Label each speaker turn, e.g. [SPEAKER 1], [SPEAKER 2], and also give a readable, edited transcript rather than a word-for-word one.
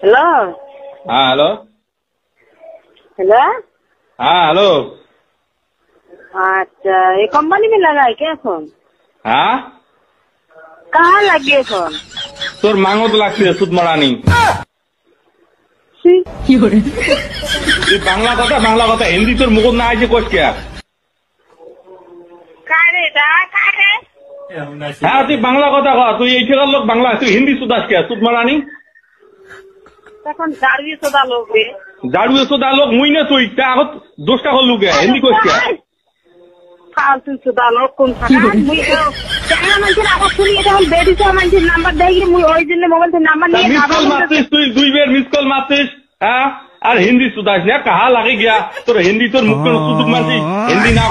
[SPEAKER 1] Hello.
[SPEAKER 2] हाँ hello.
[SPEAKER 1] Hello.
[SPEAKER 2] हाँ hello.
[SPEAKER 1] अच्छा, ये कंपनी में लगा है क्या फोन?
[SPEAKER 2] हाँ
[SPEAKER 1] कहाँ लगे फोन?
[SPEAKER 2] তোর মাঙো তো লাগছে সুদ মারানি। তুই বাংলা কথা হিন্দি তোর মুখ না আছে কোচ কে? হ্যাঁ তুই বাংলা কথা কর, তুই এই ঠেকার লোক বাংলা, তুই হিন্দি সুদাস কে? সুদ মারানি
[SPEAKER 1] এখন দাঁড়িয়ে সোদা লোক
[SPEAKER 2] জাড়ুয়ে সোদা লোক মুই না তুই তা আগত দোষটা করলু কে? হিন্দি কোচ কে?
[SPEAKER 1] ফালতু সোদা লোক কোন থাকা মুই কেন মানুষের আবার শুনি এটা হল বেডিসে মানুষের নাম্বার দেই মুই ওই জন্য মোবাইল থেকে নাম্বার নিয়ে
[SPEAKER 2] মিস কল মারছিস তুই, 2 বের মিস কল মারছিস। হ্যাঁ আর হিন্দি সুদাস না কাহা লাগে গিয়া তোর হিন্দি তোর মুখ সুদুক মারছিস, হিন্দি না